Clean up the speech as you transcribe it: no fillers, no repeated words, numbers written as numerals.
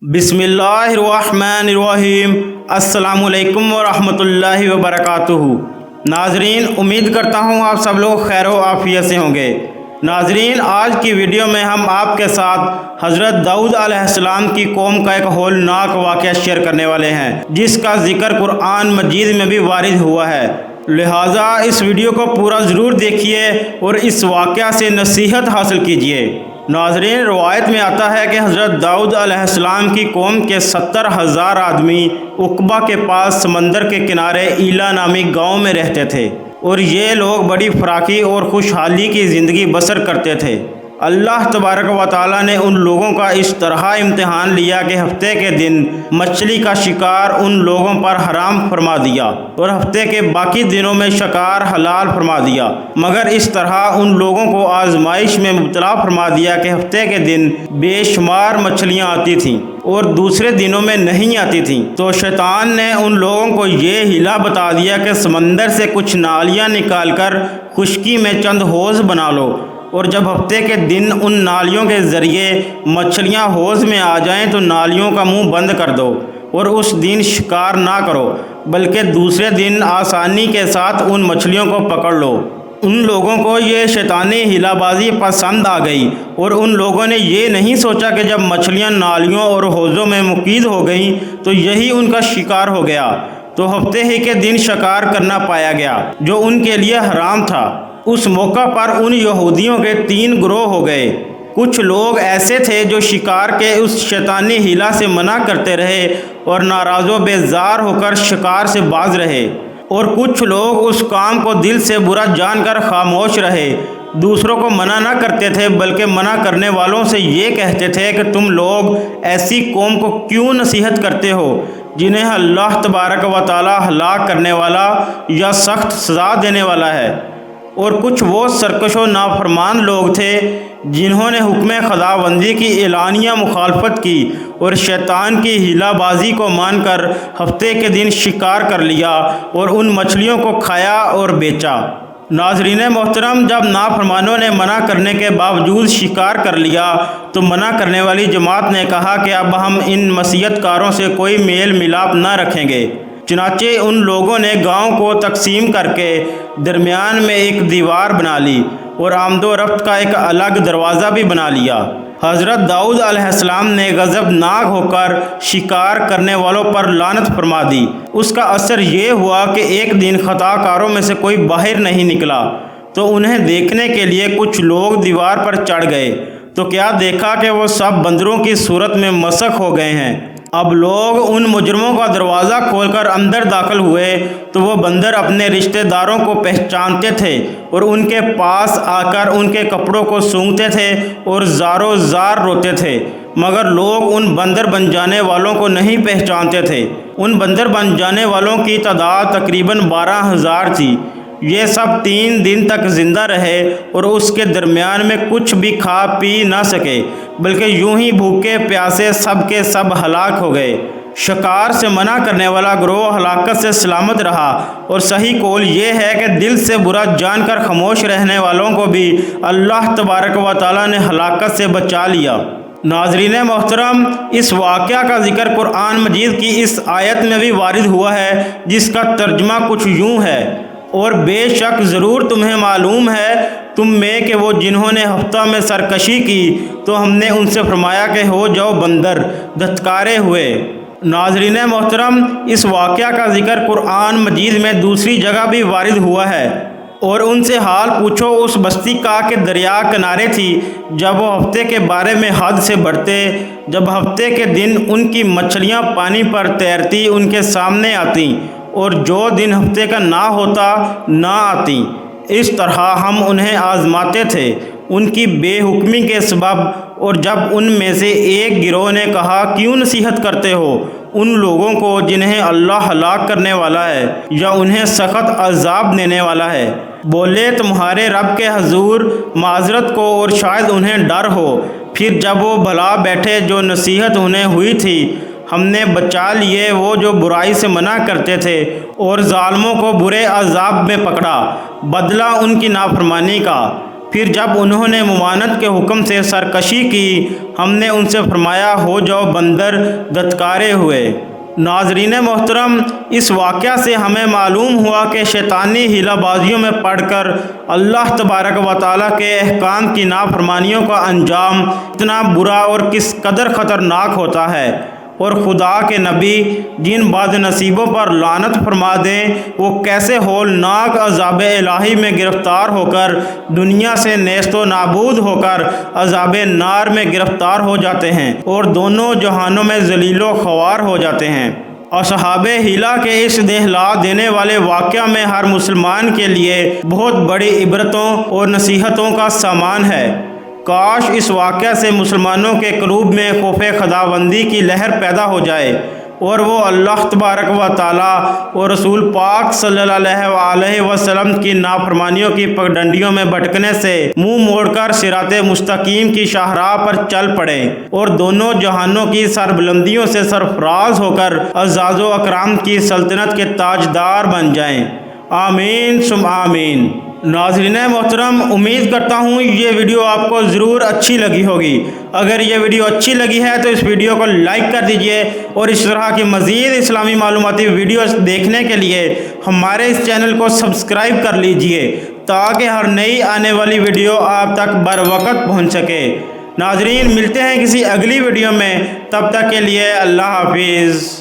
بسم اللہ الرحمن الرحیم۔ السلام علیکم ورحمۃ اللہ وبرکاتہ۔ ناظرین، امید کرتا ہوں آپ سب لوگ خیر و عافیت سے ہوں گے۔ ناظرین، آج کی ویڈیو میں ہم آپ کے ساتھ حضرت داؤد علیہ السلام کی قوم کا ایک ہولناک واقعہ شیئر کرنے والے ہیں، جس کا ذکر قرآن مجید میں بھی وارد ہوا ہے، لہٰذا اس ویڈیو کو پورا ضرور دیکھیے اور اس واقعہ سے نصیحت حاصل کیجیے۔ ناظرین، روایت میں آتا ہے کہ حضرت داؤد علیہ السلام کی قوم کے 70,000 آدمی عقبہ کے پاس سمندر کے کنارے ایلا نامی گاؤں میں رہتے تھے، اور یہ لوگ بڑی فراخی اور خوشحالی کی زندگی بسر کرتے تھے۔ اللہ تبارک و تعالیٰ نے ان لوگوں کا اس طرح امتحان لیا کہ ہفتے کے دن مچھلی کا شکار ان لوگوں پر حرام فرما دیا اور ہفتے کے باقی دنوں میں شکار حلال فرما دیا، مگر اس طرح ان لوگوں کو آزمائش میں مبتلا فرما دیا کہ ہفتے کے دن بے شمار مچھلیاں آتی تھیں اور دوسرے دنوں میں نہیں آتی تھیں۔ تو شیطان نے ان لوگوں کو یہ ہیلا بتا دیا کہ سمندر سے کچھ نالیاں نکال کر خشکی میں چند حوض بنا لو، اور جب ہفتے کے دن ان نالیوں کے ذریعے مچھلیاں حوض میں آ جائیں تو نالیوں کا منہ بند کر دو، اور اس دن شکار نہ کرو بلکہ دوسرے دن آسانی کے ساتھ ان مچھلیوں کو پکڑ لو۔ ان لوگوں کو یہ شیطانی ہیلا بازی پسند آ گئی، اور ان لوگوں نے یہ نہیں سوچا کہ جب مچھلیاں نالیوں اور حوضوں میں مقید ہو گئیں تو یہی ان کا شکار ہو گیا، تو ہفتے ہی کے دن شکار کرنا پایا گیا جو ان کے لیے حرام تھا۔ اس موقع پر ان یہودیوں کے 3 گروہ ہو گئے۔ کچھ لوگ ایسے تھے جو شکار کے اس شیطانی ہیلا سے منع کرتے رہے اور ناراض و بیزار ہو کر شکار سے باز رہے، اور کچھ لوگ اس کام کو دل سے برا جان کر خاموش رہے، دوسروں کو منع نہ کرتے تھے بلکہ منع کرنے والوں سے یہ کہتے تھے کہ تم لوگ ایسی قوم کو کیوں نصیحت کرتے ہو جنہیں اللہ تبارک و تعالی ہلاک کرنے والا یا سخت سزا دینے والا ہے۔ اور کچھ وہ سرکش و نافرمان لوگ تھے جنہوں نے حکم خداوندی کی اعلانیہ مخالفت کی اور شیطان کی ہیلا بازی کو مان کر ہفتے کے دن شکار کر لیا اور ان مچھلیوں کو کھایا اور بیچا۔ ناظرین محترم، جب نافرمانوں نے منع کرنے کے باوجود شکار کر لیا تو منع کرنے والی جماعت نے کہا کہ اب ہم ان معصیت کاروں سے کوئی میل ملاپ نہ رکھیں گے۔ چنانچہ ان لوگوں نے گاؤں کو تقسیم کر کے درمیان میں ایک دیوار بنا لی اور آمد و رفت کا ایک الگ دروازہ بھی بنا لیا۔ حضرت داؤد علیہ السلام نے غضبناک ہو کر شکار کرنے والوں پر لعنت فرما دی۔ اس کا اثر یہ ہوا کہ ایک دن خطا کاروں میں سے کوئی باہر نہیں نکلا، تو انہیں دیکھنے کے لیے کچھ لوگ دیوار پر چڑھ گئے، تو کیا دیکھا کہ وہ سب بندروں کی صورت میں مسخ ہو گئے ہیں۔ اب لوگ ان مجرموں کا دروازہ کھول کر اندر داخل ہوئے تو وہ بندر اپنے رشتہ داروں کو پہچانتے تھے اور ان کے پاس آ کر ان کے کپڑوں کو سونگھتے تھے اور زارو زار روتے تھے، مگر لوگ ان بندر بن جانے والوں کو نہیں پہچانتے تھے۔ ان بندر بن جانے والوں کی تعداد تقریباً 12,000 تھی۔ یہ سب 3 دن تک زندہ رہے اور اس کے درمیان میں کچھ بھی کھا پی نہ سکے، بلکہ یوں ہی بھوکے پیاسے سب کے سب ہلاک ہو گئے۔ شکار سے منع کرنے والا گروہ ہلاکت سے سلامت رہا، اور صحیح قول یہ ہے کہ دل سے برا جان کر خاموش رہنے والوں کو بھی اللہ تبارک و تعالیٰ نے ہلاکت سے بچا لیا۔ ناظرین محترم، اس واقعہ کا ذکر قرآن مجید کی اس آیت میں بھی وارد ہوا ہے، جس کا ترجمہ کچھ یوں ہے: اور بے شک ضرور تمہیں معلوم ہے تم میں کہ وہ جنہوں نے ہفتہ میں سرکشی کی تو ہم نے ان سے فرمایا کہ ہو جاؤ بندر، دھتکارے ہوئے۔ ناظرین محترم، اس واقعہ کا ذکر قرآن مجید میں دوسری جگہ بھی وارد ہوا ہے: اور ان سے حال پوچھو اس بستی کا کہ دریا کنارے تھی، جب وہ ہفتے کے بارے میں حد سے بڑھتے، جب ہفتے کے دن ان کی مچھلیاں پانی پر تیرتی ان کے سامنے آتیں، اور جو دن ہفتے کا نہ ہوتا نہ آتی۔ اس طرح ہم انہیں آزماتے تھے ان کی بے حکمی کے سبب۔ اور جب ان میں سے ایک گروہ نے کہا کیوں نصیحت کرتے ہو ان لوگوں کو جنہیں اللہ ہلاک کرنے والا ہے یا انہیں سخت عذاب دینے والا ہے، بولے تمہارے رب کے حضور معذرت کو اور شاید انہیں ڈر ہو۔ پھر جب وہ بھلا بیٹھے جو نصیحت انہیں ہوئی تھی، ہم نے بچا لیے وہ جو برائی سے منع کرتے تھے، اور ظالموں کو برے عذاب میں پکڑا، بدلہ ان کی نافرمانی کا۔ پھر جب انہوں نے ممانعت کے حکم سے سرکشی کی ہم نے ان سے فرمایا ہو جاؤ بندر دتکارے ہوئے۔ ناظرین محترم، اس واقعہ سے ہمیں معلوم ہوا کہ شیطانی ہیلہ بازیوں میں پڑ کر اللہ تبارک و تعالیٰ کے احکام کی نافرمانیوں کا انجام اتنا برا اور کس قدر خطرناک ہوتا ہے، اور خدا کے نبی جن بد نصیبوں پر لعنت فرما دیں وہ کیسے ہولناک عذاب الہی میں گرفتار ہو کر دنیا سے نیست و نابود ہو کر عذاب نار میں گرفتار ہو جاتے ہیں اور دونوں جہانوں میں ذلیل و خوار ہو جاتے ہیں۔ اصحاب حیلہ کے اس دہلا دینے والے واقعہ میں ہر مسلمان کے لیے بہت بڑی عبرتوں اور نصیحتوں کا سامان ہے۔ کاش اس واقعہ سے مسلمانوں کے قلوب میں خوف خداوندی کی لہر پیدا ہو جائے اور وہ اللہ تبارک و تعالیٰ اور رسول پاک صلی اللہ علیہ وسلم کی نافرمانیوں کی پگڈنڈیوں میں بھٹکنے سے منہ موڑ کر صراط مستقیم کی شاہراہ پر چل پڑیں اور دونوں جہانوں کی سربلندیوں سے سرفراز ہو کر اعزاز و اکرام کی سلطنت کے تاجدار بن جائیں۔ آمین ثم آمین۔ ناظرین محترم، امید کرتا ہوں یہ ویڈیو آپ کو ضرور اچھی لگی ہوگی۔ اگر یہ ویڈیو اچھی لگی ہے تو اس ویڈیو کو لائک کر دیجئے اور اس طرح کی مزید اسلامی معلوماتی ویڈیوز دیکھنے کے لیے ہمارے اس چینل کو سبسکرائب کر لیجئے تاکہ ہر نئی آنے والی ویڈیو آپ تک بر وقت پہنچ سکے۔ ناظرین، ملتے ہیں کسی اگلی ویڈیو میں، تب تک کے لیے اللہ حافظ۔